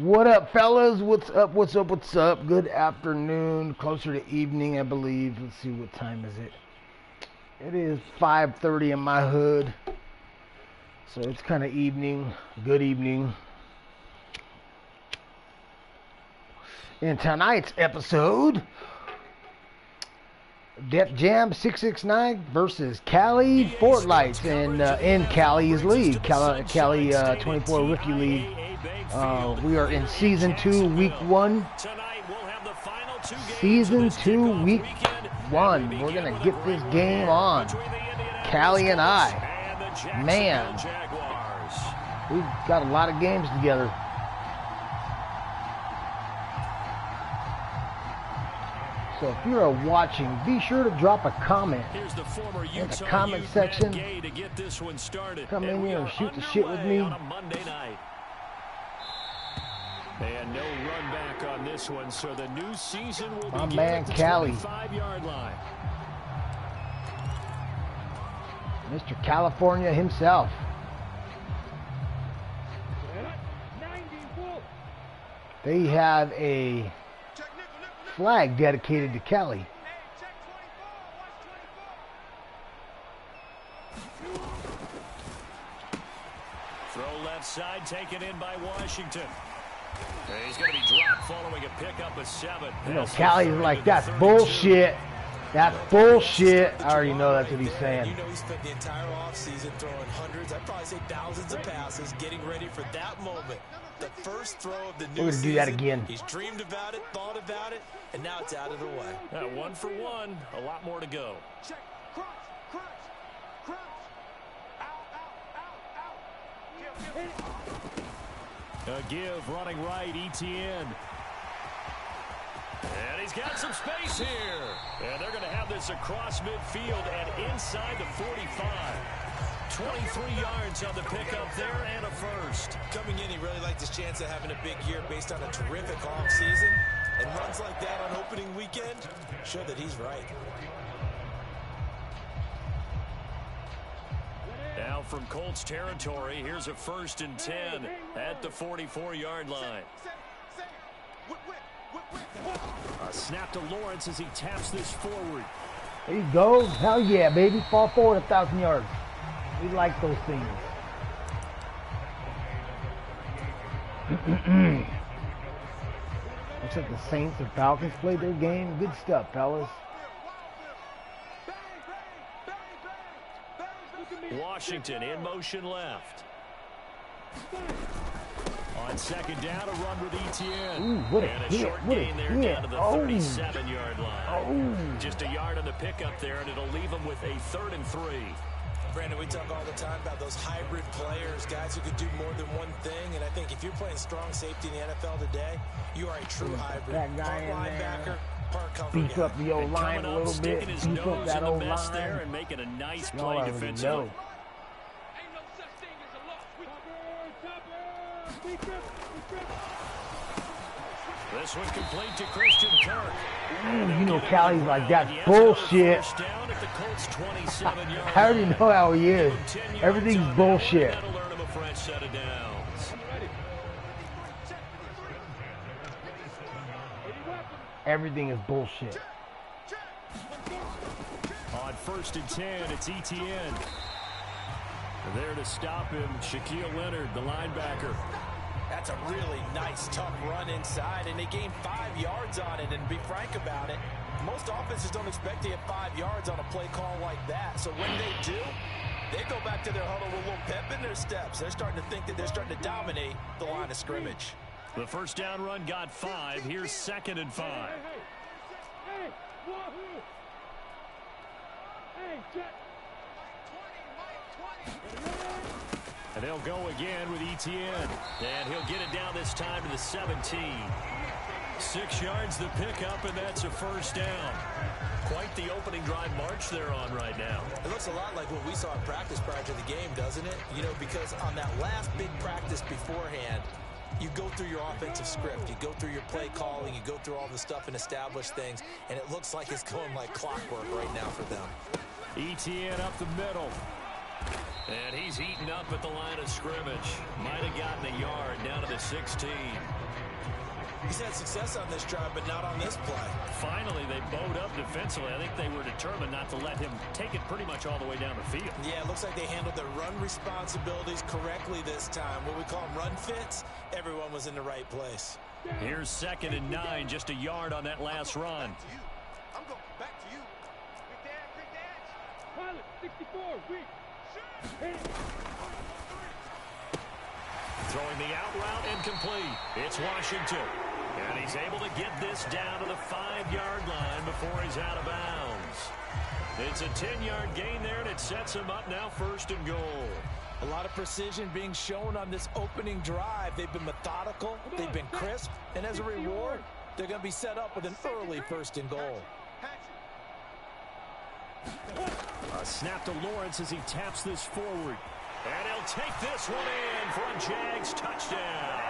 What up, fellas? What's up? What's up? What's up? Good afternoon. Closer to evening, I believe. Let's see, what time is it? It is 5:30 in my hood. So it's kind of evening. Good evening. In tonight's episode, Defjam669 versus Cali4lights in Cali's league, Cali4Rookie League. We are in Season 2, Week 1. Season 2, Week 1. We're going to get this game on. Cali and I. Man. We've got a lot of games together. So if you're watching, be sure to drop a comment in the comment section. Come in here and shoot the shit with me. And no run back on this one, so the new season will my begin man at the Cali. 25-yard line. Mr. California himself. They have a flag dedicated to Cali. Throw left side, taken in by Washington. He's going to be dropped following a pickup of 7. You know, Cali's like, that's bullshit. That's bullshit. I already know that's what he's saying. You know, he spent the entire offseason throwing hundreds, I'd probably say thousands of passes, getting ready for that moment. The first throw of the new season. We're going to do that again. He's dreamed about it, thought about it, and now it's out of the way. 1 for 1, a lot more to go. Check, crunch, out. A give, running right, Etienne. And he's got some space here. And they're going to have this across midfield and inside the 45. 23 yards on the pickup there and a first. Coming in, he really liked his chance of having a big year based on a terrific offseason. And runs like that on opening weekend show that he's right. Now from Colts territory, here's a 1st and 10 at the 44-yard line. A snap to Lawrence as he taps this forward. There you go. Hell yeah, baby. Fall forward 1,000 yards. We like those things. Looks like the Saints and Falcons played their game. Good stuff, fellas. Washington in motion left. On 2nd down, a run with Etienne. Ooh, what a and a hit. short What a gain there hit. down to the Oh. 37-yard line. Oh. Just a yard on the pickup there, and it'll leave them with a 3rd and 3. Brandon, we talk all the time about those hybrid players, guys who could do more than one thing. And I think if you're playing strong safety in the NFL today, you are a true hybrid. That guy in linebacker, there. part cover Beef guy. up the old line a little bit. His Beef up nose that in the old mess there line. and making a nice Y'all play already defensively. know. This one complete to Christian Kirk. You know Cali's like, that's bullshit. I already know how he is. Everything's bullshit. Everything is bullshit. On 1st and 10, it's Etienne. There to stop him, Shaquille Leonard, the linebacker. That's a really nice, tough run inside, and they gained 5 yards on it. And to be frank about it, most offenses don't expect to get 5 yards on a play call like that. So when they do, they go back to their huddle with a little pep in their steps. They're starting to think that they're starting to dominate the line of scrimmage. The 1st down run got 5. Here's 2nd and 5. And they'll go again with Etienne. And he'll get it down this time to the 17. 6 yards the pickup, and that's a 1st down. Quite the opening drive march they're on right now. It looks a lot like what we saw in practice prior to the game, doesn't it? You know, because on that last big practice beforehand, you go through your offensive script, you go through your play calling, you go through all the stuff and establish things, and it looks like it's going like clockwork right now for them. Etienne up the middle. And he's heating up at the line of scrimmage. Might have gotten a yard down to the 16. He's had success on this drive, but not on this play. Finally, they bowed up defensively. I think they were determined not to let him take it pretty much all the way down the field. Yeah, it looks like they handled their run responsibilities correctly this time. What we call them run fits, everyone was in the right place. Here's 2nd and 9, just a yard on that last run. I'm going back to you. Quick dance. Pilot, 64, weak. Throwing the out route incomplete. It's Washington. And he's able to get this down to the 5-yard line before he's out of bounds. It's a 10-yard gain there, and it sets him up now 1st and goal. A lot of precision being shown on this opening drive. They've been methodical, they've been crisp, and as a reward, they're going to be set up with an early 1st and goal. A snap to Lawrence as he taps this forward. And he'll take this one in for a Jags touchdown.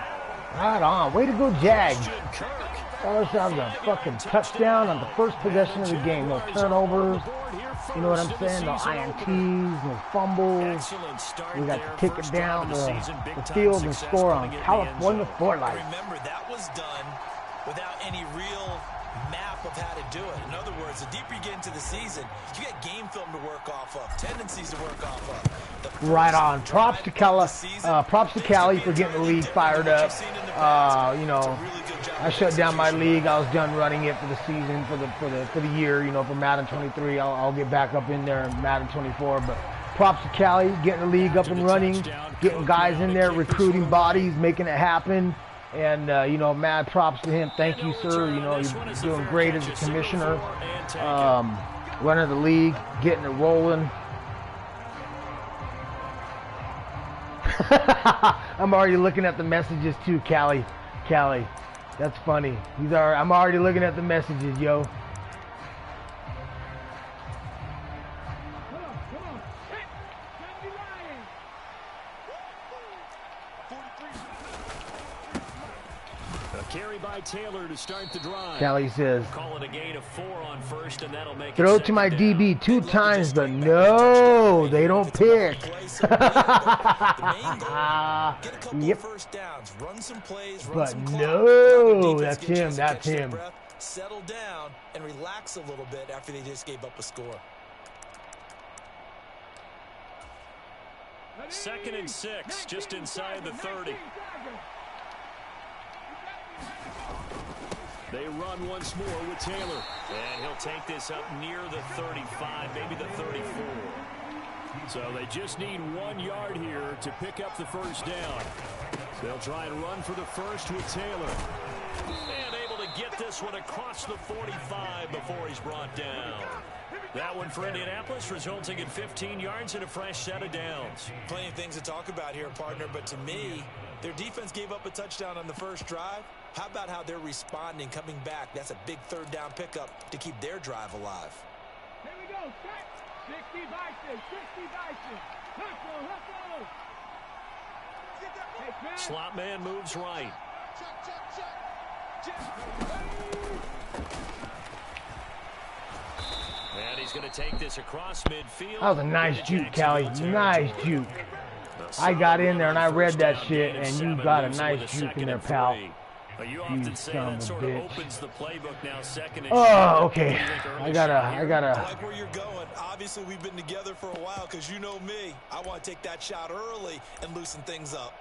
Right on. Way to go, Jags. That was a fucking touchdown on the first possession of the game. No turnovers. You know what I'm saying? No INTs, no fumbles. We got to take it down the field and score on Cali4Lights. Remember, that was done without any real map of how to do it. In other words, the deeper you get into the season, you got game film to work off of, tendencies to work off of. Right on. Props to Cali for getting the league fired up. You know, I shut down my league. I was done running it for the season, for the year. You know, for Madden 23, I'll get back up in there in Madden 24. But props to Cali, getting the league up and running, getting guys in there, recruiting bodies, making it happen. And, you know, mad props to him. Thank you, sir. You know, you're doing great as a commissioner, running the league, getting it rolling. I'm already looking at the messages, too, Cali. That's funny. I'm already looking at the messages, yo. Carry by Taylor to start the drive. Cali says, call it a gain of 4 on 1st, and that'll make throw to my DB 2 times, but no, they don't pick. Yep. But no, that's him. Settle down and relax a little bit after they just gave up a score. 2nd and 6, just inside the 30. They run once more with Taylor. And he'll take this up near the 35, maybe the 34. So they just need 1 yard here to pick up the 1st down. They'll try and run for the 1st with Taylor. And able to get this one across the 45 before he's brought down. That one for Indianapolis, resulting in 15 yards and a fresh set of downs. Plenty of things to talk about here, partner, but to me, their defense gave up a touchdown on the 1st drive. How about how they're responding, coming back? That's a big 3rd down pickup to keep their drive alive. Here we go. 60 Bison. Slot man moves right. And he's going to take this across midfield. That was a nice juke, Cali. Nice juke. I got in there and I read that shit, and you got a nice juke in there, pal. You often say that sort of opens the playbook now. 2nd and oh, okay. I gotta. I like where you're going. Obviously, we've been together for a while because you know me. I want to take that shot early and loosen things up.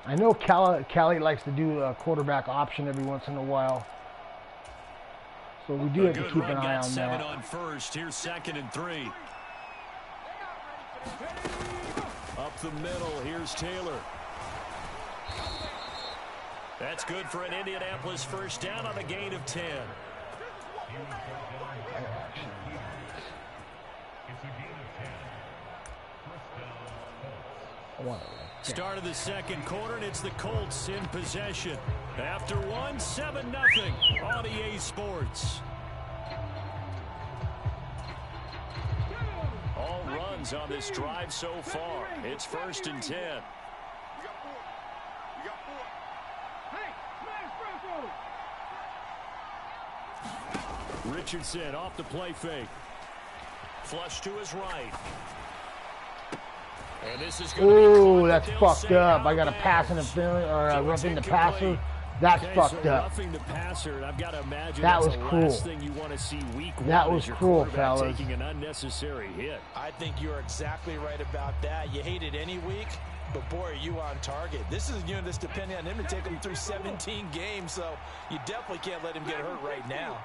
I know Cali likes to do a quarterback option every once in a while. So we do have to keep an eye on 7 that. on 1st. Here's 2nd and 3. Up the middle, here's Taylor. That's good for an Indianapolis 1st down on a gain of 10. Start of the 2nd quarter, and it's the Colts in possession. After 1, 7-0 on EA Sports. All runs on this drive so far. It's 1st and 10. Richardson off the play fake. Flush to his right. And this is going to be Ooh, that's fucked up. I got a pass interference or a roughing the passer. That's fucked up. The passer, and I've got to imagine that was the cruel. last thing you want to see week that one was is your cruel, quarterback fellas. taking an unnecessary hit. I think you're exactly right about that. You hate it any week, but boy, are you on target. This is a unit that's depending on him to take him through 17 games, so you definitely can't let him get hurt right now.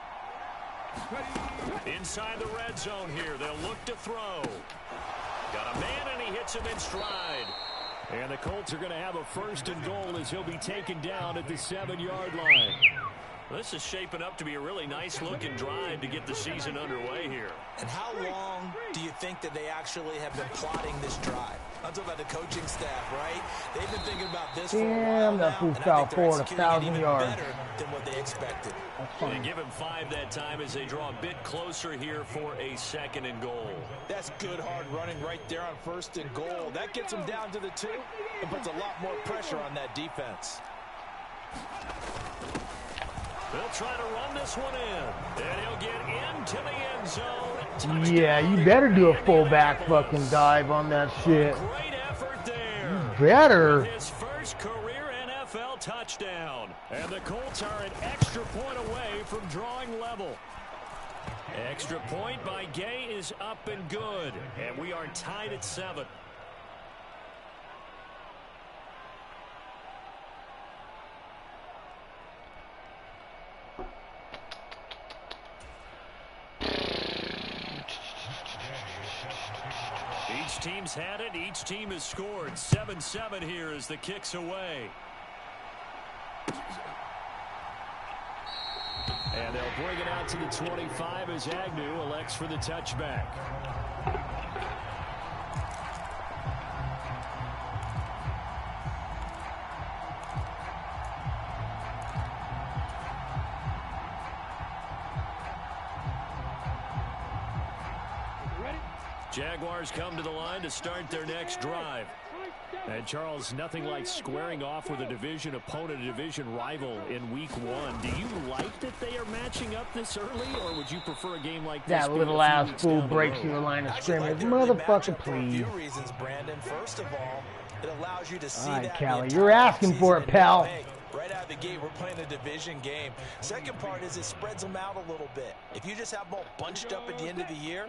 Inside the red zone here, they'll look to throw. Got a man, and he hits him in stride. And the Colts are going to have a 1st and goal as he'll be taken down at the 7-yard line. This is shaping up to be a really nice-looking drive to get the season underway here. And how long do you think that they actually have been plotting this drive? I'm talking about the coaching staff, right? They've been thinking about this for a while that fool fell forward 1,000 yards. Better than what they expected. They give him 5 that time as they draw a bit closer here for a 2nd and goal. That's good hard running right there on 1st and goal. That gets them down to the 2 and puts a lot more pressure on that defense. They'll try to run this one in, and he'll get into the end zone. Touchdown. Yeah, you better do a fullback fucking dive on that shit. Great effort there. You better. His first career NFL touchdown. And the Colts are an extra point away from drawing level. Extra point by Gay is up and good. And we are tied at 7. Each team's had it. Each team has scored. 7-7 here as the kick's away. And they'll bring it out to the 25 as Agnew elects for the touchback. Jaguars come to the line to start their next drive. And Charles, nothing like squaring off with a division opponent, a division rival in week 1. Do you like that they are matching up this early, or would you prefer a game like this? That little ass fool breaks through the line of scrimmage. Motherfucker, please. Reasons, Brandon. First of all, it allows you to see all right, that Cali, you're asking for it, pal. Right out of the gate, we're playing a division game. Second part is it spreads them out a little bit. If you just have them all bunched up at the end of the year,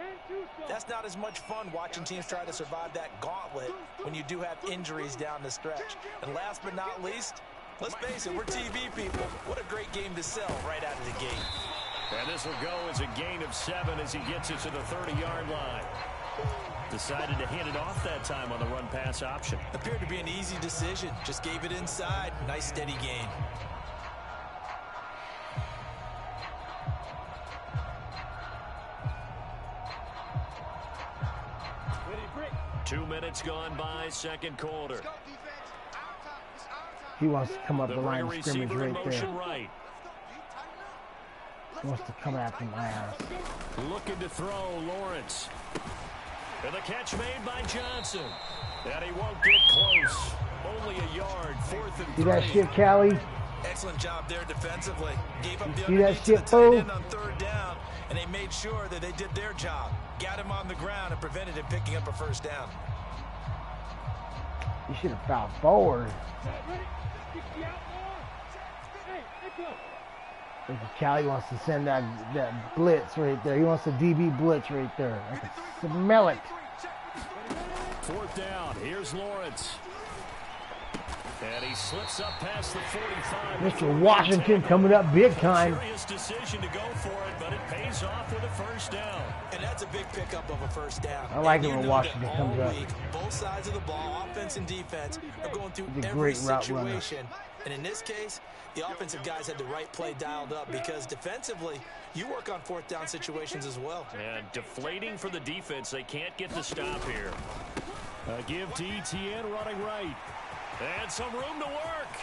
that's not as much fun watching teams try to survive that gauntlet when you do have injuries down the stretch. And last but not least, let's face it, we're TV people. What a great game to sell right out of the gate. And this will go as a gain of 7 as he gets it to the 30-yard line. Decided to hand it off that time on the run-pass option. Appeared to be an easy decision. Just gave it inside. Nice steady gain. Two minutes gone by, second quarter. He wants to come up the line of scrimmage right there. Right. He wants to come after my ass. Looking to throw, Lawrence. And the catch made by Johnson. And he won't get close. Only a yard, 4th and 3. See that shit, Cali? Excellent job there defensively. Gave up the See that underneath to shit, the tight fool? end on 3rd down, and they made sure that they did their job. Got him on the ground and prevented him picking up a 1st down. You should have fouled forward. Cali wants to send that blitz right there. He wants the DB blitz right there. I can smell it. 4th down. Here's Lawrence. And he slips up past the 45. Mr. Washington coming up big time. Serious decision to go for it, but it pays off with a 1st down. And that's a big pickup of a 1st down. I like it And when you know Washington that comes all up. week, both sides of the ball, offense and defense, are going through He's a every great route runner. situation. And in this case, the offensive guys had the right play dialed up because defensively, you work on 4th down situations as well. And deflating for the defense. They can't get the stop here. A give to ETN running right. And some room to work.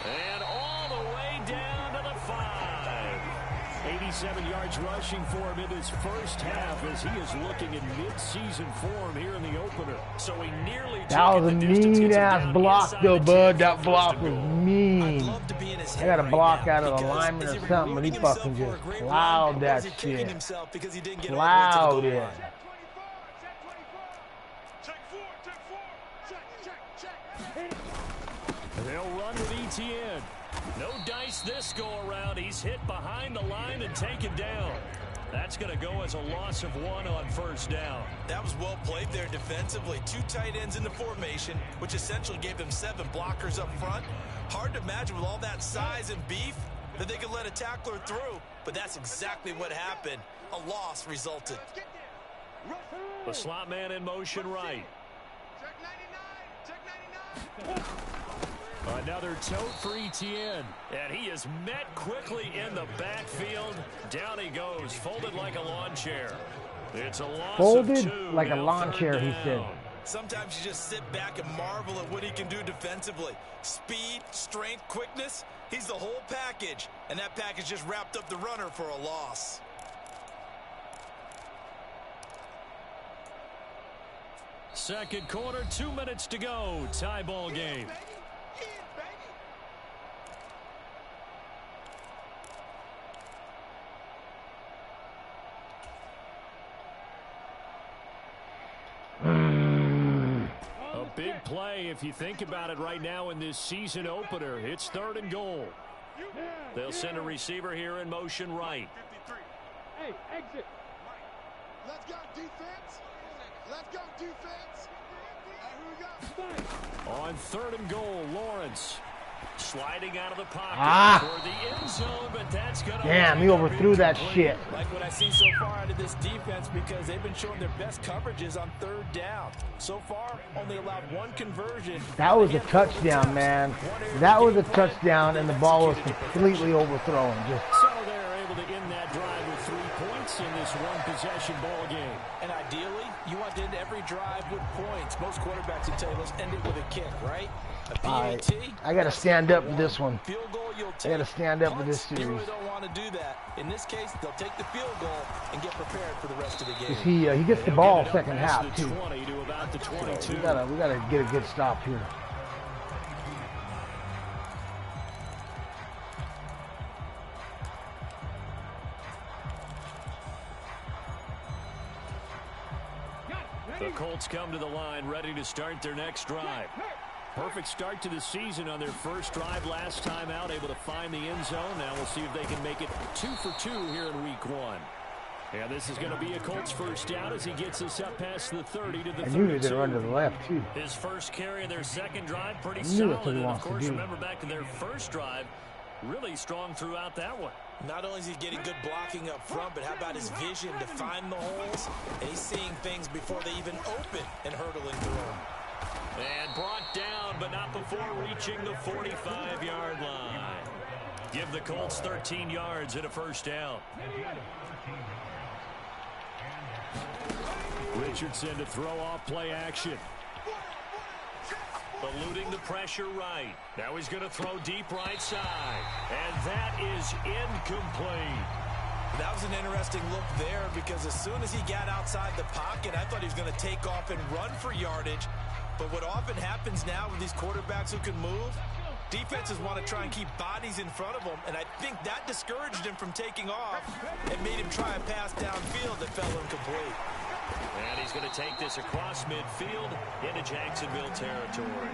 And all the way down to the 5. 87 yards rushing for him in his first half as he is looking in mid-season form here in the opener. So he nearly That was a mean-ass block, though, bud. That block was mean. I'd love to be in his his I head got a right block now, out of the because lineman is or he something, but he rewarding fucking himself for just a great plowed run, or that is he kicking shit. himself because he didn't get all the way to the Plowed goal it. line? They'll run with ETN. No dice this go around. He's hit behind the line and taken down. That's going to go as a loss of 1 on first down. That was well played there defensively. 2 tight ends in the formation, which essentially gave them 7 blockers up front. Hard to imagine with all that size and beef that they could let a tackler through, but that's exactly what happened. A loss resulted. The slot man in motion right. Another tote for ETN, and he is met quickly in the backfield. Down he goes, folded like a lawn chair. It's a loss Folded of 2. like a Now lawn 3rd chair, he down. said. Sometimes you just sit back and marvel at what he can do defensively. Speed, strength, quickness. He's the whole package, and that package just wrapped up the runner for a loss. Second quarter, 2 minutes to go. Tie ball game. A big play if you think about it right now in this season opener. It's 3rd and goal. They'll send a receiver here in motion right. Hey, exit. Let's go defense. Let's go defense. Here we go. On 3rd and goal, Lawrence sliding out of the pocket for the end zone, but that's going to... Damn, he overthrew that shit. Like what I see so far out of this defense, because they've been showing their best coverages on 3rd down. So far, only allowed 1 conversion. That was a touchdown, man. That was a touchdown, and the ball was completely overthrown. Just So they're able to end that drive with 3 points in this one-possession ball game. And ideally, you want to end every drive with points. Most quarterbacks would tell you, let's end it with a kick, right? A PAT. I got to stand up for this one. Field goal, you'll I take. got to stand up for this You series. really don't want to do that. In this case, they'll take the field goal and get prepared for the rest of the game. He gets the They'll ball get it up second past half the too. 20 to about the 22. We gotta get a good stop here. The Colts come to the line ready to start their next drive. Perfect start to the season on their first drive last time out, able to find the end zone. Now we'll see if they can make it 2 for 2 here in week 1. And this is going to be a Colts first down as he gets us up past the 30 to the 32. I knew he did run to the left too. His first carry of their second drive, pretty I knew that's what solid. he And of wants to course, do. remember back to their first drive, really strong throughout that one. Not only is he getting good blocking up front, but how about his vision to find the holes? And he's seeing things before they even open and hurtling through them. And brought down, but not before reaching the 45-yard line. Give the Colts 13 yards and a first down. Richardson to throw off play action. Eluding the pressure right. Now he's going to throw deep right side. And that is incomplete. That was an interesting look there, because as soon as he got outside the pocket, I thought he was going to take off and run for yardage. But what often happens now with these quarterbacks who can move, defenses want to try and keep bodies in front of them, and I think that discouraged him from taking off and made him try a pass downfield that fell incomplete. And he's going to take this across midfield into Jacksonville territory.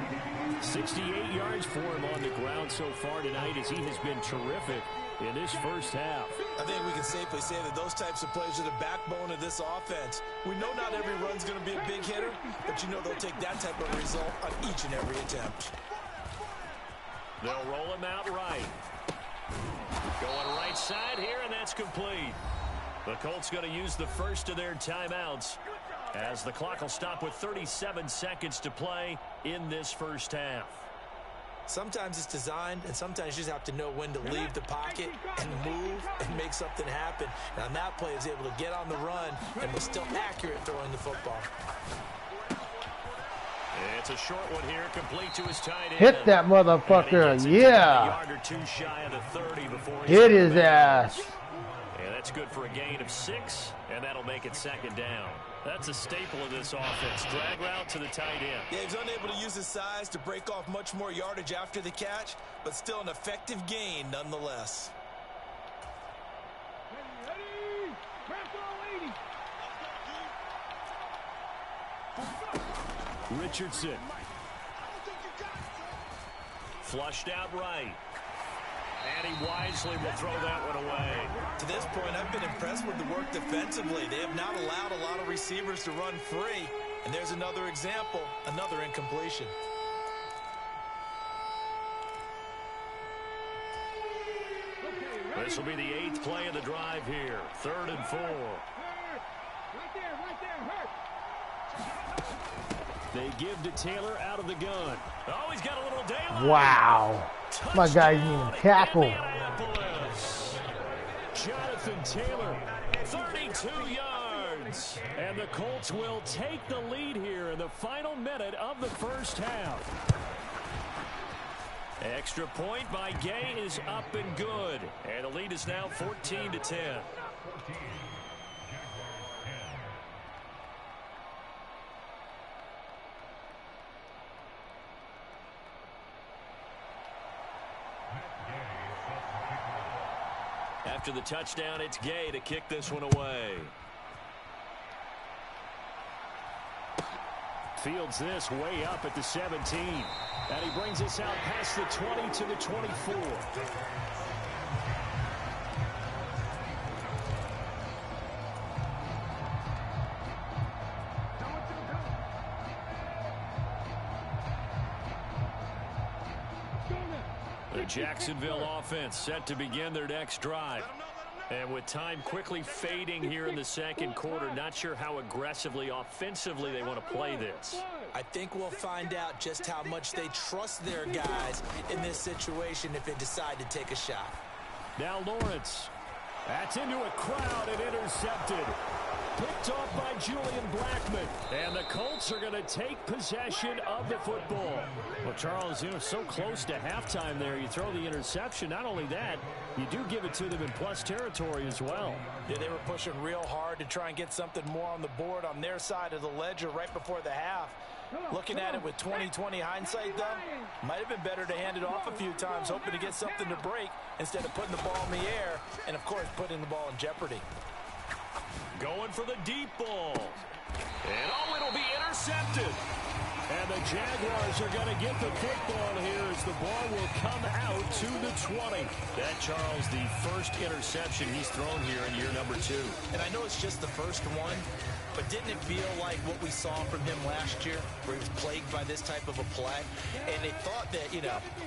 68 yards for him on the ground so far tonight, as he has been terrific in this first half. I think we can safely say that those types of plays are the backbone of this offense. We know not every run's going to be a big hitter, but you know they'll take that type of result on each and every attempt. They'll roll him out right. Going right side here, and that's complete. The Colts going to use the first of their timeouts, as the clock will stop with 37 seconds to play in this first half. Sometimes it's designed, and sometimes you just have to know when to leave the pocket and move and make something happen. And on that play, he was able to get on the run and was still accurate throwing the football. It's a short one here, complete to his tight end. Hit that motherfucker, yeah. A yard or two shy of the 30 before Hit his ass. And that's good for a gain of 6, and that'll make it second down. That's a staple of this offense. Drag route to the tight end. Yeah, he's unable to use his size to break off much more yardage after the catch, but still an effective gain nonetheless. Richardson. Flushed out right. And he wisely will throw that one away. To this point, I've been impressed with the work defensively. They have not allowed a lot of receivers to run free. And there's another example, another incompletion. This will be the 8th play of the drive here. 3rd and 4. Right there, hurt. They give to Taylor out of the gun. Oh, he's got a little daylight. Wow. My guy didn't even tackle. Jonathan Taylor, 32 yards. And the Colts will take the lead here in the final minute of the first half. Extra point by Gay is up and good. And the lead is now 14-10. After the touchdown, it's Gay to kick this one away. Fields this way up at the 17. And he brings us out past the 20 to the 24. The Jacksonville offense set to begin their next drive. And with time quickly fading here in the second quarter, not sure how aggressively, offensively they want to play this. I think we'll find out just how much they trust their guys in this situation if they decide to take a shot. Now Lawrence. That's into a crowd and intercepted. Picked off by Julian Blackman. And the Colts are going to take possession of the football. Well, Charles, so close to halftime there. You throw the interception. Not only that, you do give it to them in plus territory as well. Yeah, they were pushing real hard to try and get something more on the board on their side of the ledger right before the half. Looking at it with 20/20 hindsight, though, might have been better to hand it off a few times, hoping to get something to break instead of putting the ball in the air and, of course, putting the ball in jeopardy. Going for the deep ball. And, it'll be intercepted. And the Jaguars are going to get the football here as the ball will come out to the 20. That, Charles, the first interception he's thrown here in year number 2. And I know it's just the first one, but didn't it feel like what we saw from him last year, where he was plagued by this type of a play? And they thought that,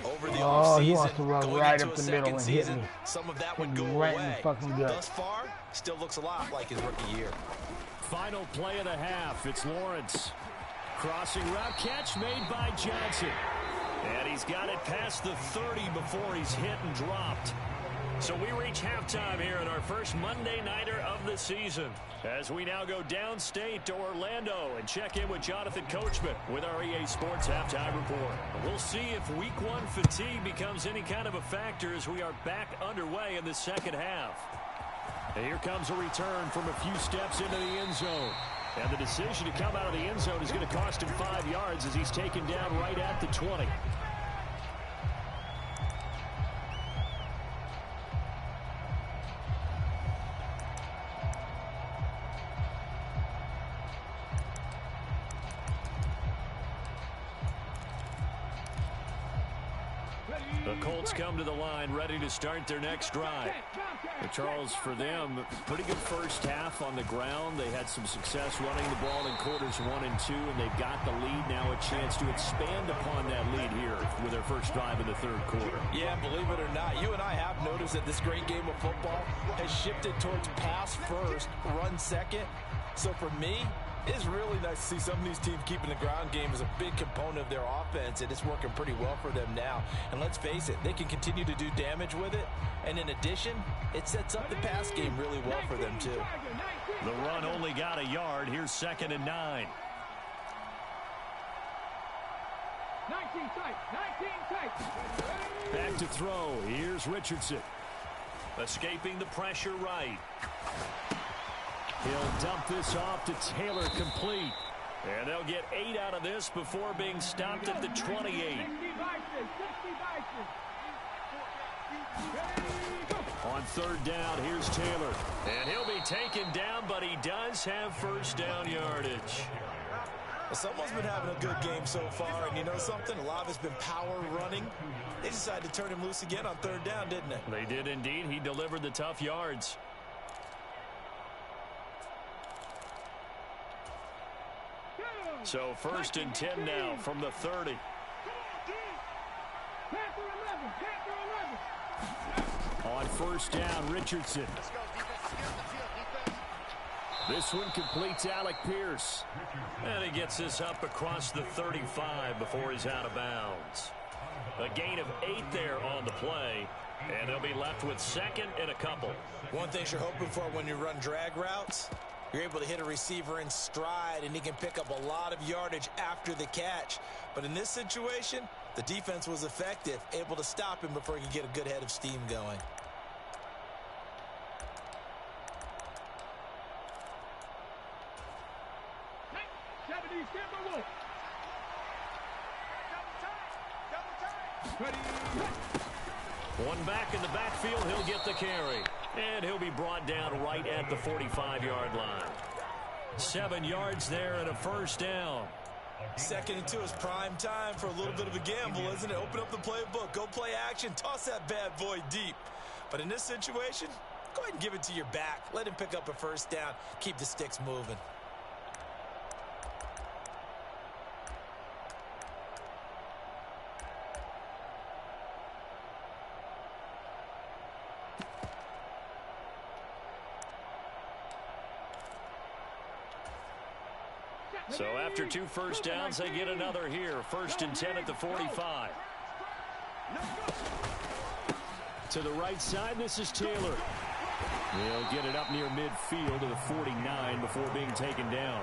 over the offseason, he wants to run going right into up a the middle second and hit season, me. some of that would go Right in away. the fucking gut. Thus far, still looks a lot like his rookie year. Final play of the half. It's Lawrence. Crossing route catch made by Johnson. And he's got it past the 30 before he's hit and dropped. So we reach halftime here in our first Monday Nighter of the season. As we now go downstate to Orlando and check in with Jonathan Coachman with our EA Sports Halftime Report. We'll see if Week 1 fatigue becomes any kind of a factor as we are back underway in the second half. And here comes a return from a few steps into the end zone. And the decision to come out of the end zone is going to cost him 5 yards as he's taken down right at the 20. The Colts come to the line ready to start their next drive. But Charles, for them, pretty good first half on the ground. They had some success running the ball in quarters 1 and 2, and they've got the lead now, a chance to expand upon that lead here with their first drive in the third quarter. Yeah, believe it or not, you and I have noticed that this great game of football has shifted towards pass first, run second. So for me, it's really nice to see some of these teams keeping the ground game as a big component of their offense, and it's working pretty well for them now. And let's face it, they can continue to do damage with it. And in addition, it sets up the pass game really well for them, too. The run only got a yard. Here's 2nd and 9. 19 tight, 19 tight. Back to throw. Here's Richardson. Escaping the pressure right. He'll dump this off to Taylor, complete. And they'll get 8 out of this before being stopped at the 28. On third down, here's Taylor. And he'll be taken down, but he does have first down yardage. Well, someone's been having a good game so far, and you know something? A lot of it's been power running. They decided to turn him loose again on third down, didn't they? They did indeed. He delivered the tough yards. So first and 10 now from the 30. On first down, Richardson. This one completes Alec Pierce. And he gets this up across the 35 before he's out of bounds. A gain of 8 there on the play. And they'll be left with second and a couple. One thing you're hoping for when you run drag routes, you're able to hit a receiver in stride, and he can pick up a lot of yardage after the catch. But in this situation, the defense was effective, able to stop him before he could get a good head of steam going. One back in the backfield, he'll get the carry. And he'll be brought down right at the 45-yard line. 7 yards there and a first down. Second and 2 is prime time for a little bit of a gamble, isn't it? Open up the playbook, go play action, toss that bad boy deep. But in this situation, go ahead and give it to your back. Let him pick up a first down. Keep the sticks moving. So after 2 first downs, they get another here. First and 10 at the 45. To the right side, this is Taylor. He'll get it up near midfield to the 49 before being taken down.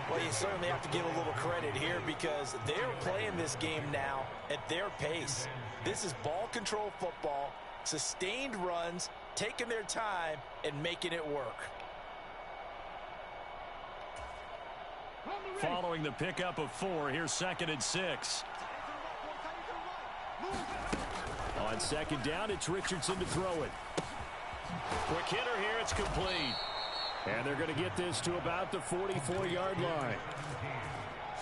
Well, you certainly have to give a little credit here because they're playing this game now at their pace. This is ball control football, sustained runs, taking their time, and making it work. Following the pickup of 4, here's second and 6. On second down, it's Richardson to throw it. Quick hitter here, it's complete. And they're going to get this to about the 44-yard line.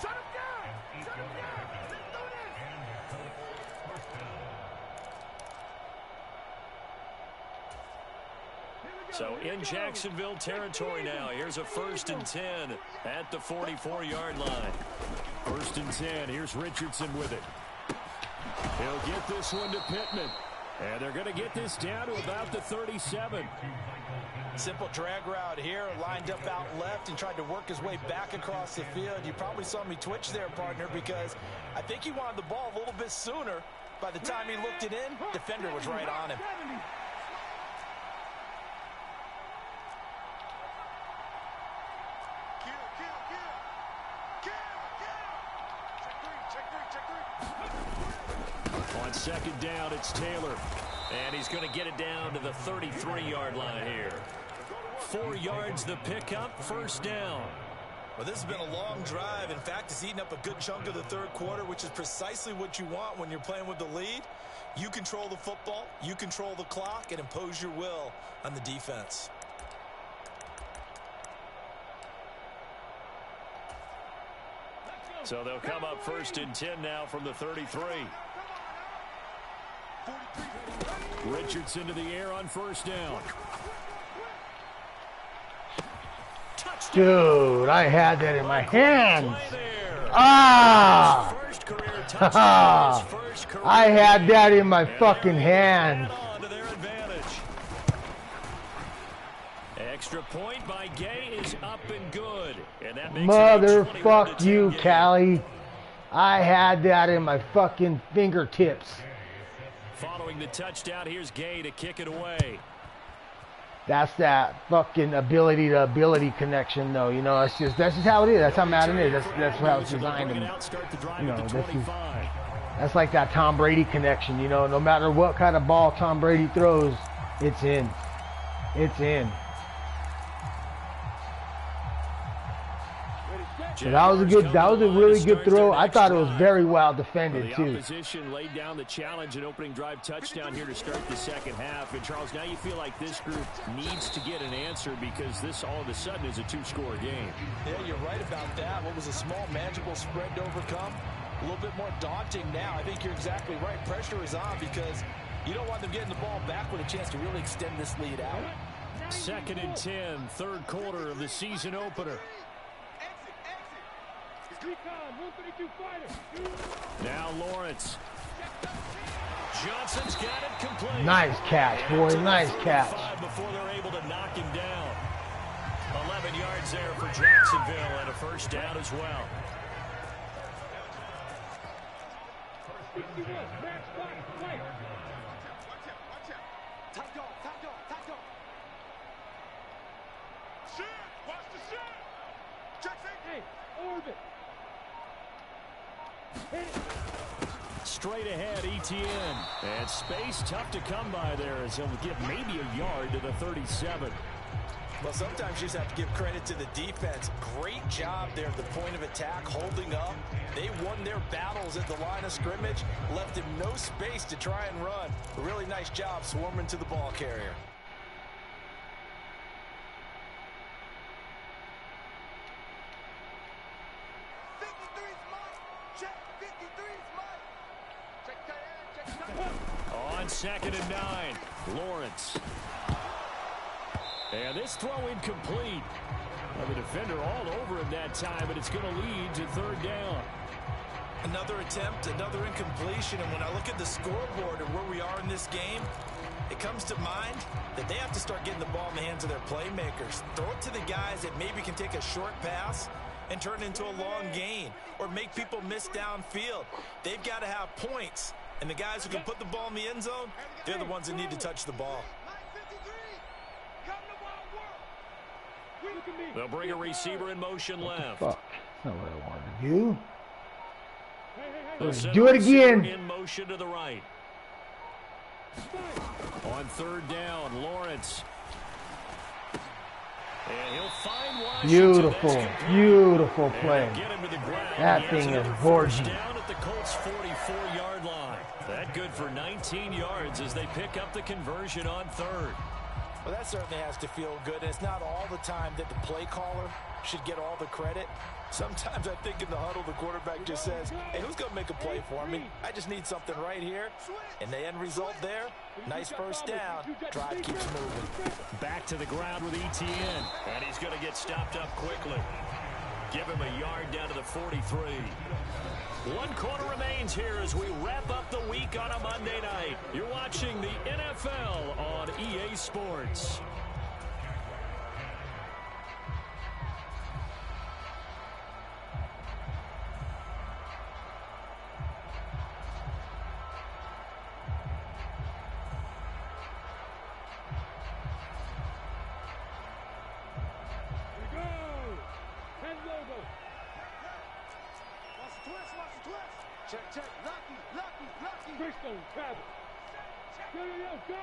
Shut him down! Shut him down! Let's do this! So in Jacksonville territory now. Here's a first and 10 at the 44-yard line. First and 10. Here's Richardson with it. He'll get this one to Pittman. And they're going to get this down to about the 37. Simple drag route here, lined up out left and tried to work his way back across the field. You probably saw me twitch there, partner, because I think he wanted the ball a little bit sooner. By the time he looked it in, defender was right on him. On second down, it's Taylor. And he's going to get it down to the 33-yard line here. 4 yards the pickup, first down. Well, this has been a long drive. In fact, it's eaten up a good chunk of the third quarter, which is precisely what you want when you're playing with the lead. You control the football, you control the clock, and impose your will on the defense. So they'll come up first and 10 now from the 33. Richardson to the air on first down. Dude, I had that in my hands. Ah! I had that in my fucking hands. Extra point by Gay is up and good. And that makes Motherfuck you, Cali. I had that in my fucking fingertips. Following the touchdown, here's Gay to kick it away. That's that fucking ability to ability connection, though. You know, that's just how it is. That's how Madden is. That's how it's designed. And, you know, that's like that Tom Brady connection. You know, no matter what kind of ball Tom Brady throws, it's in. It's in. So that was a really good throw. I thought it was very well defended too. The opposition laid down the challenge and opening drive touchdown here to start the second half. And Charles, now you feel like this group needs to get an answer because this all of a sudden is a two-score game. Yeah, you're right about that. What was a small, manageable spread to overcome? A little bit more daunting now. I think you're exactly right. Pressure is on because you don't want them getting the ball back with a chance to really extend this lead out. 2nd and 10, third quarter of the season opener. Now Lawrence. Johnson's got it complete. Nice catch, boy. Nice catch. Before they're able to knock him down. 11 yards there for Jacksonville and a first down as well. Straight ahead, ETN. And space tough to come by there as he'll get maybe a yard to the 37. Well, sometimes you just have to give credit to the defense. Great job there at the point of attack, holding up. They won their battles at the line of scrimmage, left him no space to try and run. A really nice job swarming to the ball carrier. On 2nd and 9, Lawrence. And this throw incomplete. Well, the defender all over him that time, but it's going to lead to 3rd down. Another attempt, another incompletion, and when I look at the scoreboard and where we are in this game, it comes to mind that they have to start getting the ball in the hands of their playmakers. Throw it to the guys that maybe can take a short pass and turn it into a long gain or make people miss downfield. They've got to have points, and the guys who can put the ball in the end zone, they're the ones that need to touch the ball. They'll bring a receiver in motion left. Fuck. That's not what I wanted to do. Let's do it again. In motion to the right. On 3rd down, Lawrence. And he'll find Washington. Beautiful play. Get him to the ground. That thing is gorgeous. Down at the Colts' 44-yard line. That good for 19 yards as they pick up the conversion on 3rd. Well, that certainly has to feel good. It's not all the time that the play caller should get all the credit. Sometimes I think in the huddle, the quarterback just says, hey, who's going to make a play for me? I just need something right here. And the end result there, nice first down. Drive keeps moving. Back to the ground with ETN. And he's going to get stopped up quickly. Give him a yard down to the 43. 1 quarter remains here as we wrap up the week on a Monday night. You're watching the NFL on EA Sports. Check. Lucky. Bristol, travel. Go.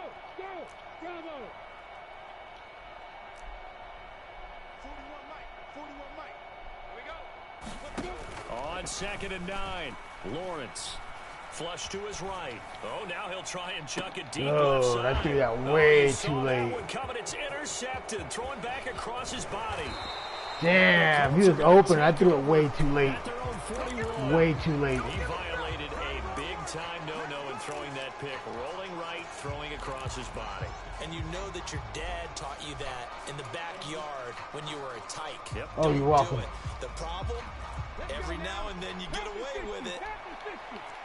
Bravo. 41 Mike. Here we go. On 2nd and 9, Lawrence. Flush to his right. Oh, now he'll try and chuck it deep left side. I threw that way too late. That one coming. It's intercepted. Throwing back across his body. Damn, he was open. I threw it way too late. Way too late. He violated a big-time no-no in throwing that pick. Rolling right, throwing across his body. And you know that your dad taught you that in the backyard when you were a tyke. Yep. Oh, you're welcome. The problem, every now and then you get away with it.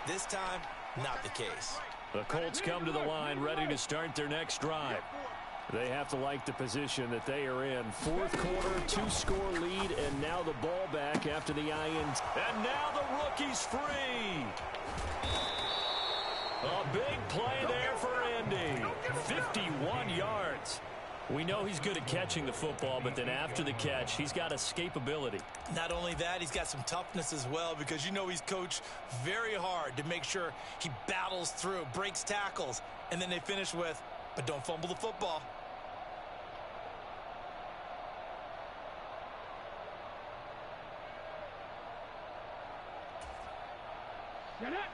This time, not the case. The Colts come to the line ready to start their next drive. They have to like the position that they are in. 4th quarter, 2-score lead, and now the ball back after the INT. And now the rookie's free. A big play there for Andy. 51 yards. We know he's good at catching the football, but then after the catch, he's got escapability. Not only that, he's got some toughness as well because you know he's coached very hard to make sure he battles through, breaks tackles, and then they finish with, but don't fumble the football.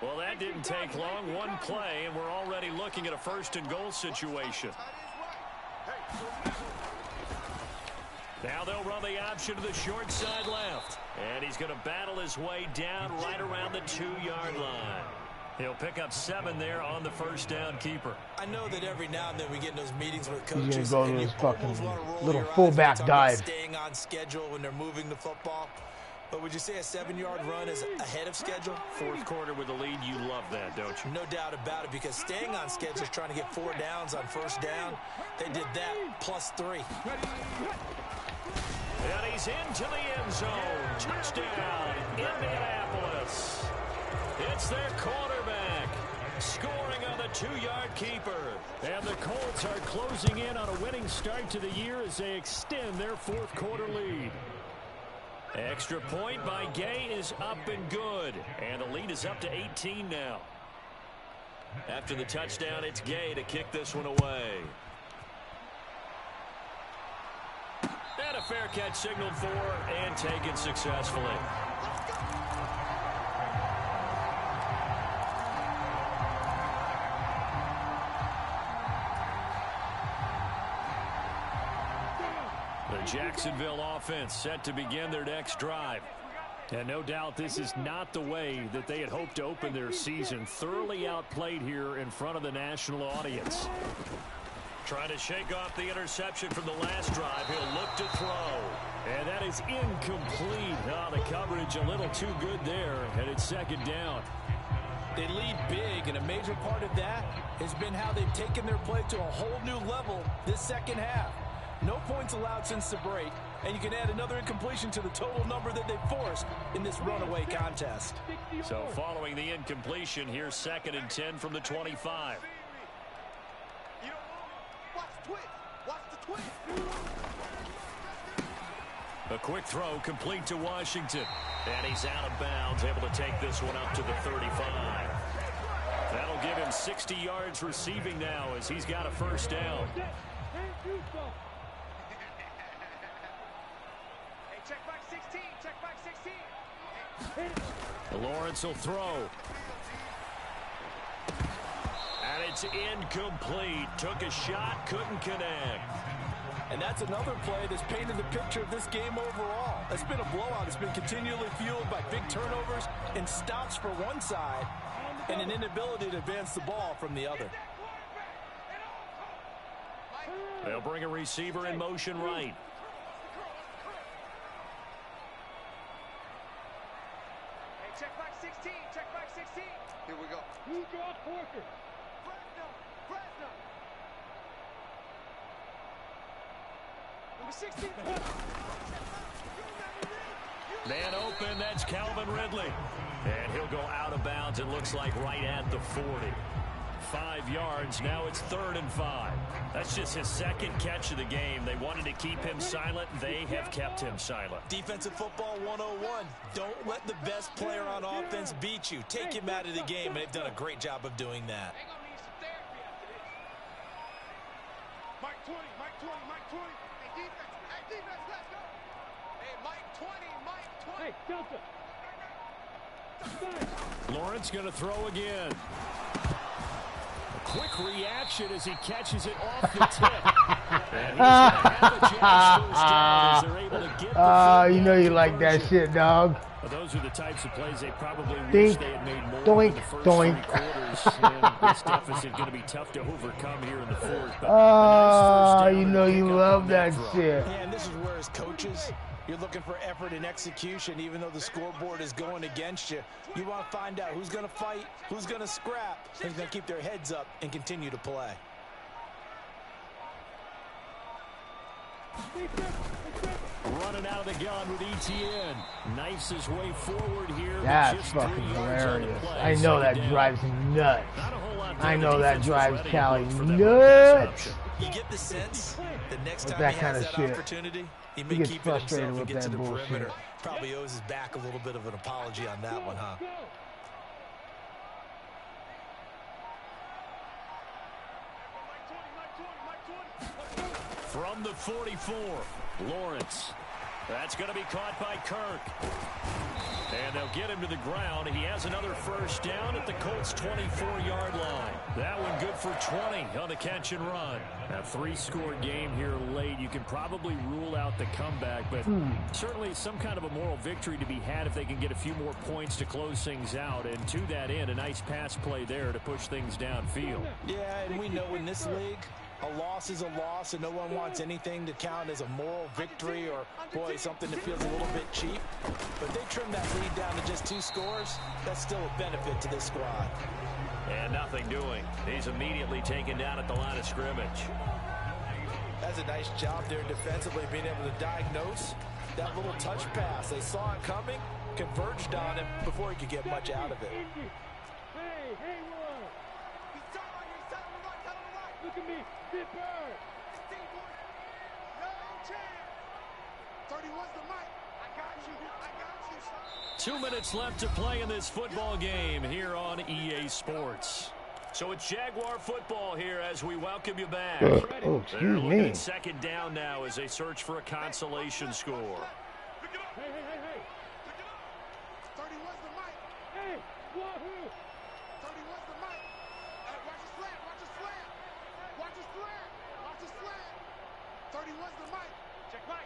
Well, that didn't take long. One play, and we're already looking at a first-and-goal situation. Now they'll run the option to the short side left. And he's going to battle his way down right around the 2-yard line. He'll pick up 7 there on the first down keeper. I know that every now and then we get in those meetings with coaches. He's going to go to and his fucking little your eyes fullback when they talk about dive. staying on schedule when they're moving the football. But would you say a 7-yard run is ahead of schedule? Fourth quarter with the lead, you love that, don't you? No doubt about it, because staying on schedule is trying to get 4 downs on first down. They did that plus 3. And he's into the end zone. Touchdown, Indianapolis. It's their quarterback scoring on the 2-yard keeper. And the Colts are closing in on a winning start to the year as they extend their fourth quarter lead. Extra point by Gay is up and good. And the lead is up to 18 now. After the touchdown, it's Gay to kick this one away. And a fair catch signaled for and taken successfully. The Jacksonville offense set to begin their next drive. And no doubt this is not the way that they had hoped to open their season. Thoroughly outplayed here in front of the national audience. Trying to shake off the interception from the last drive. He'll look to throw. And that is incomplete. Oh, the coverage a little too good there. And it's second down. They lead big, and a major part of that has been how they've taken their play to a whole new level this second half. No points allowed since the break, and you can add another incompletion to the total number that they've forced in this runaway contest. So following the incompletion, here's 2nd and 10 from the 25. A quick throw complete to Washington. And he's out of bounds, able to take this one up to the 35. That'll give him 60 yards receiving now as he's got a first down. Check back 16. Check back 16. Lawrence will throw. And it's incomplete. Took a shot, couldn't connect. And that's another play that's painted the picture of this game overall. It's been a blowout. It's been continually fueled by big turnovers and stops for one side and an inability to advance the ball from the other. They'll bring a receiver in motion right. Check back 16. Check back 16. Here we go. Who draws Porter? Bresner. Number 16. Man open, that's Calvin Ridley. And he'll go out of bounds, it looks like right at the 40. 5 yards, now it's 3rd and 5. That's just his 2nd catch of the game. They wanted to keep him silent. They have kept him silent. Defensive football 101. Don't let the best player on offense beat you. Take him out of the game, and they've done a great job of doing that. Mike 20, Mike 20, Mike 20. Hey, defense, let's go. Hey, Mike 20, Mike 20. Hey, Delta. Lawrence going to throw again. A quick reaction as he catches it off the tip. And he's going to have a chance first down as they're able to get the you know you like that shit, dog. Well, those are the types of plays they probably Dink, wish they had made more doink, in the first doink. 3 quarters. And this deficit going to be tough to overcome here in the fourth. But a nice first down You know and you pick up love on that throw. shit. Yeah, and this is where as coaches, you're looking for effort and execution, even though the scoreboard is going against you. You want to find out who's going to fight, who's going to scrap, who's going to keep their heads up and continue to play. Running out of the gun with Etienne. Knifes his way forward here. with That's just fucking 3 yards on the hilarious. play. I know that Second drives down. him nuts. Not a whole lot I there. know The that defense was drives ready Cali for them on pass nuts. option. You get the sense the next With time that he kind has of that shit. opportunity, he He may gets keep it frustrated himself and with get to that the bullshit. perimeter. Probably owes his back a little bit of an apology on that one, huh? From the 44, Lawrence. That's going to be caught by Kirk. And they'll get him to the ground. He has another first down at the Colts' 24-yard line. That one good for 20 on the catch and run. A 3-score game here late. You can probably rule out the comeback, but certainly some kind of a moral victory to be had if they can get a few more points to close things out. And to that end, a nice pass play there to push things downfield. Yeah, and we know in this league, a loss is a loss, and no one wants anything to count as a moral victory or, boy, something that feels a little bit cheap. But they trim that lead down to just 2 scores. That's still a benefit to this squad. And nothing doing. He's immediately taken down at the line of scrimmage. That's a nice job there defensively, being able to diagnose that little touch pass. They saw it coming, converged on him before he could get much out of it. Look at me, Dipper! 31's the mic. I got you, son. 2 minutes left to play in this football game here on EA Sports. So it's Jaguar football here as we welcome you back. Oh, They're excuse looking me. at second down now as they search for a consolation score. Hey! 31's the mic. Hey, wahoo! 31's the mic. Watch the slant. Watch the slant. Watch the slant. Watch the slant. 31's the mic. Check mic.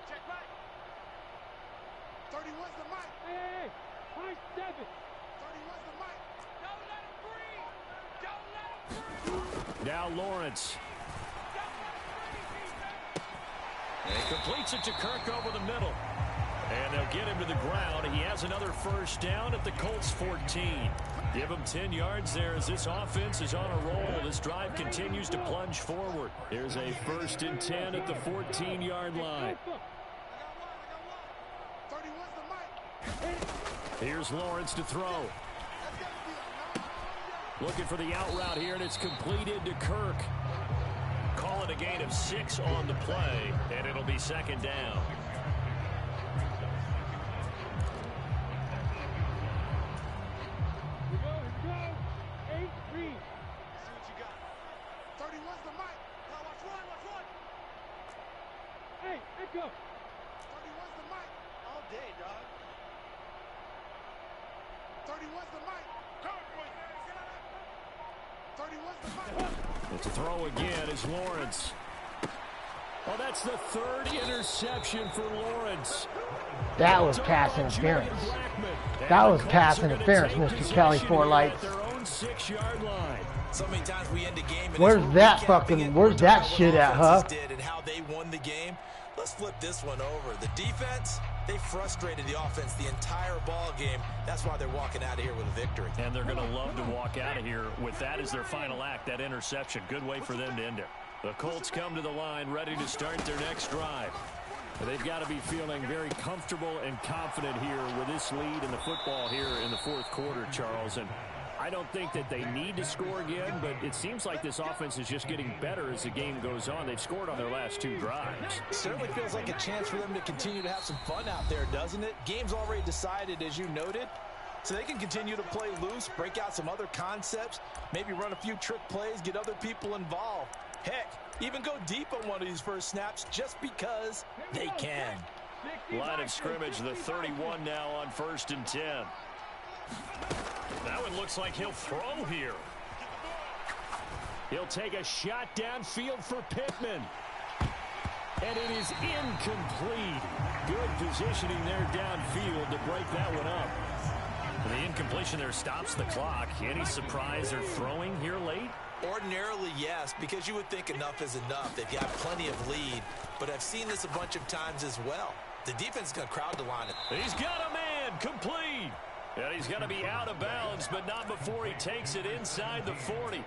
31's the mic. Hey! High 7! 31's the mic. Don't let him breathe. Don't let him breathe. Now Lawrence. And he completes it to Kirk over the middle. And they'll get him to the ground. He has another first down at the Colts 14. Give him 10 yards there as this offense is on a roll. This drive continues to plunge forward. Here's a 1st and 10 at the 14-yard line. 31's the mic. Here's Lawrence to throw. Looking for the out route here, and it's completed to Kirk. Call it a gain of 6 on the play, and it'll be second down. Here we go. 8-3. See what you got. 31's the mic. Now watch one. Hey, Echo! 31's the mic. All day, dog. 31's the mic. 31's the mic. It's a throw again as Lawrence. Oh, that's the 3rd interception for Lawrence. That was pass interference. That was pass interference, Mr. Cali4lights. Their own 6-yard line. So many times we end a game. Where's that fucking, where's that shit at, huh? Did and how they won the game. Let's flip this one over. The defense, they frustrated the offense the entire ball game. That's why they're walking out of here with a victory. And they're going to love to walk out of here with that as their final act, that interception. Good way for them to end it. The Colts come to the line ready to start their next drive. They've got to be feeling very comfortable and confident here with this lead in the football here in the 4th quarter, Charles. And I don't think that they need to score again, but it seems like this offense is just getting better as the game goes on. They've scored on their last 2 drives. Certainly feels like a chance for them to continue to have some fun out there, doesn't it? Game's already decided, as you noted, so they can continue to play loose, break out some other concepts, maybe run a few trick plays, get other people involved. Heck, even go deep on one of these first snaps just because they can. Line of scrimmage, the 31 now on 1st and 10. That one looks like he'll throw here. He'll take a shot downfield for Pittman. And it is incomplete. Good positioning there downfield to break that one up. The incompletion there stops the clock. Any surprise they're throwing here late? Ordinarily, yes, because you would think enough is enough. They've got plenty of lead, but I've seen this a bunch of times as well. The defense is going to crowd the line. He's got a man, complete. And he's going to be out of bounds, but not before he takes it inside the 40.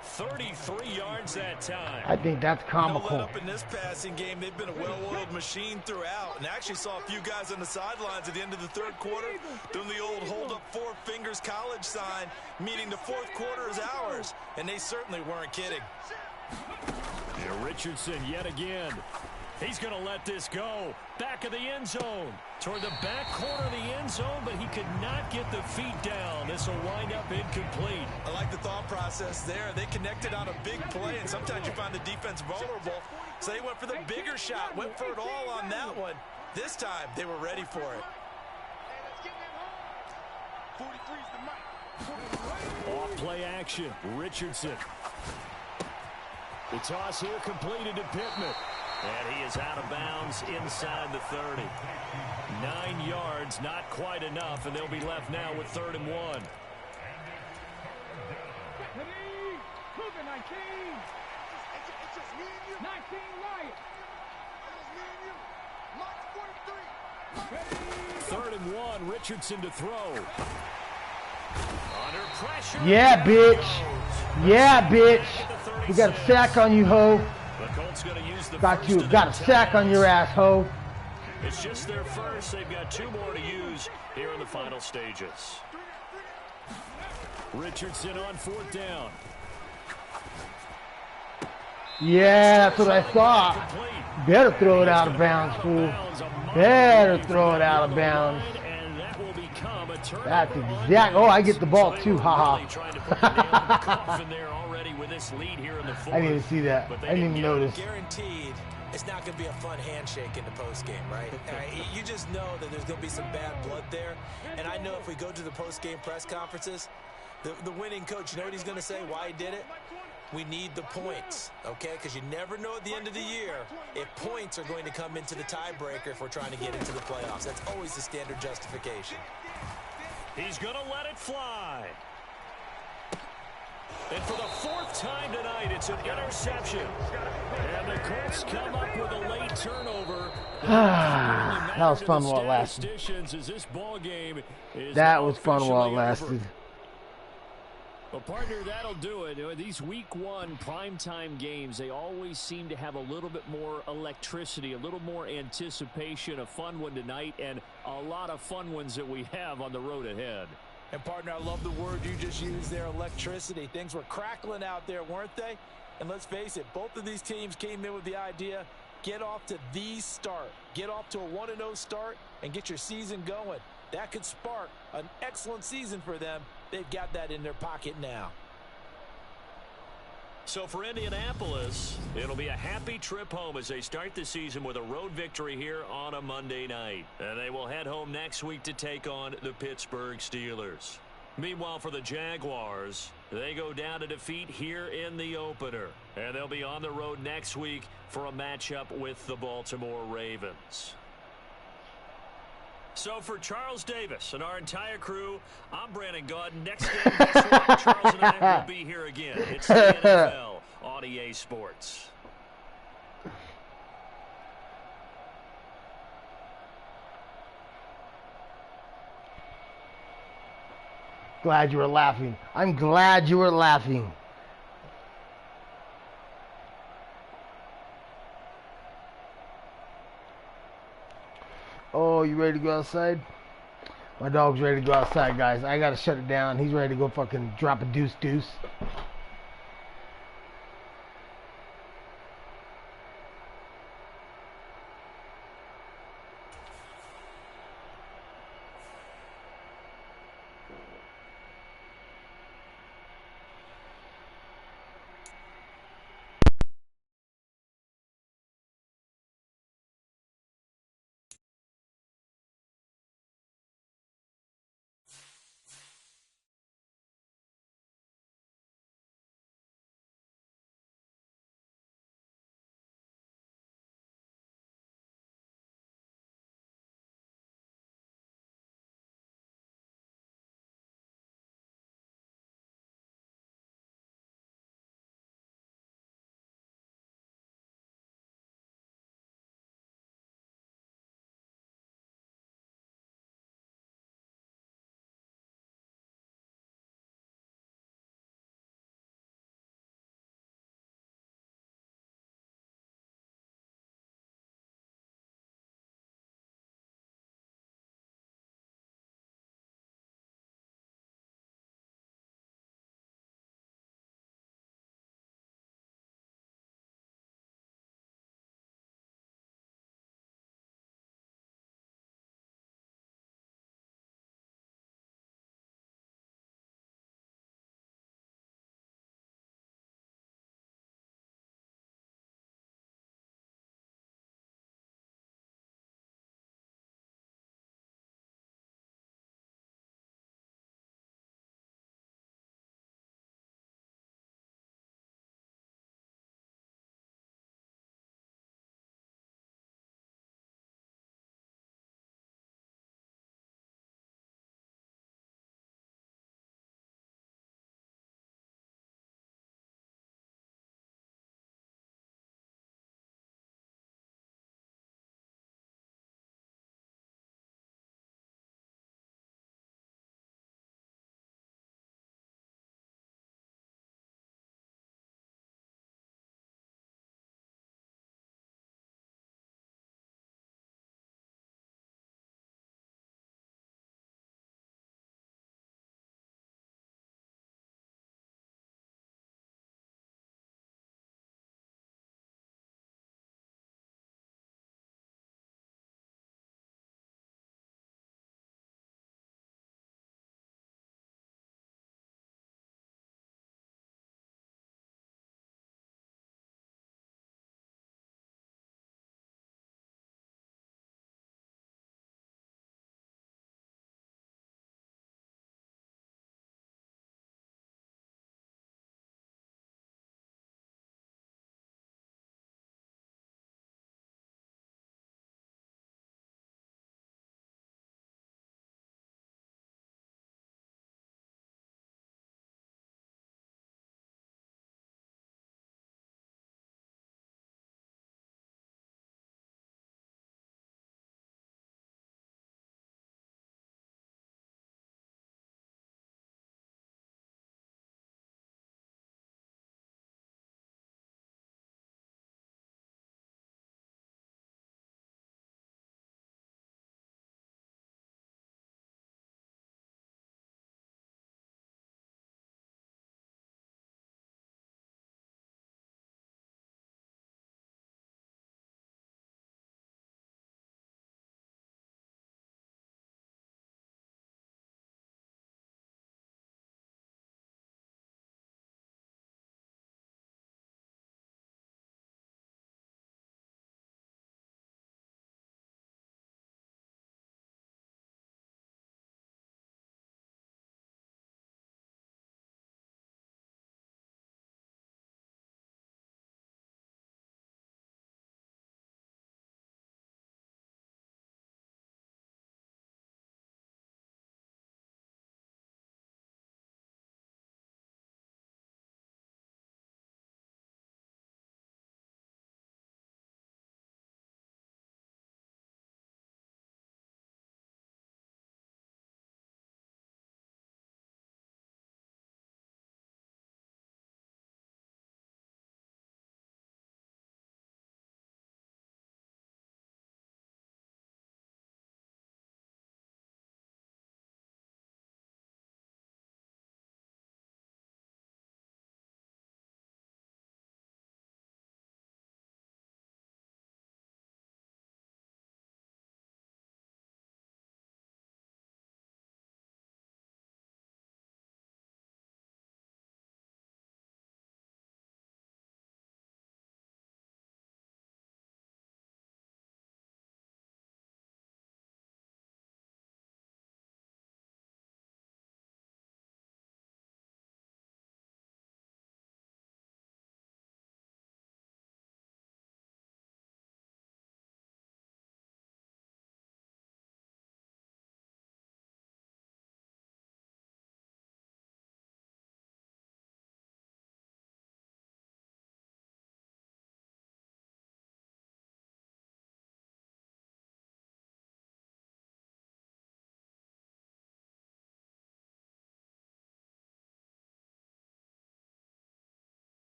33 yards that time. I think that's No comical. let up in this passing game. They've been a well-oiled machine throughout, and actually saw a few guys on the sidelines at the end of the 3rd quarter doing the old hold up 4 fingers college sign, meaning the 4th quarter is ours, and they certainly weren't kidding. Yeah, Richardson yet again. He's going to let this go. Back of the end zone. Toward the back corner of the end zone, but he could not get the feet down. This will wind up incomplete. I like the thought process there. They connected on a big play, and sometimes you find the defense vulnerable. So they went for the bigger shot, went for it all on that one. This time, they were ready for it. Hey, let's get that home. 43's the mic. Off play action. Richardson. The toss here completed to Pittman. And he is out of bounds inside the 30. 9 yards, not quite enough, and they'll be left now with 3rd and 1. Moving 19. It's just me and you. 19 Lions. It's just me and you. Mike 43. 3rd and 1, Richardson to throw. Under pressure. Yeah, bitch. Yeah, bitch. We got a sack on you, ho. The Colts going to use the Got first you. of Got a their sack on your ass, ho. It's just their first. They've got 2 more to use here in the final stages. Richardson on 4th down. Yeah, that's what I thought. Better throw it out of bounds, fool. Better throw it out of bounds. And that will become a turnover. That's exact. Oh, I get the ball too. Haha. I didn't even see that. I didn't even notice. Guaranteed, it's not going to be a fun handshake in the postgame, right? You just know that there's going to be some bad blood there. And I know if we go to the postgame press conferences, the winning coach, you know what he's going to say, why he did it? We need the points, okay? Because you never know at the end of the year if points are going to come into the tiebreaker if we're trying to get into the playoffs. That's always the standard justification. He's going to let it fly. And for the 4th time tonight, it's an interception. And the Colts come up with a late turnover. That was fun while it lasted. That was fun while it lasted. Well, partner, that'll do it. These week 1 primetime games, they always seem to have a little bit more electricity, a little more anticipation. A fun one tonight, and a lot of fun ones that we have on the road ahead. And, partner, I love the word you just used there, electricity. Things were crackling out there, weren't they? And let's face it, both of these teams came in with the idea, get off to the start. Get off to a 1-0 start and get your season going. That could spark an excellent season for them. They've got that in their pocket now. So for Indianapolis, it'll be a happy trip home as they start the season with a road victory here on a Monday night. And they will head home next week to take on the Pittsburgh Steelers. Meanwhile, for the Jaguars, they go down to defeat here in the opener. And they'll be on the road next week for a matchup with the Baltimore Ravens. So for Charles Davis and our entire crew, I'm Brandon Gaudin. Next game, Charles and I will be here again. It's the NFL on EA Sports. Glad you were laughing. I'm glad you were laughing. Oh, you ready to go outside? My dog's ready to go outside, guys. I gotta shut it down. He's ready to go fucking drop a deuce.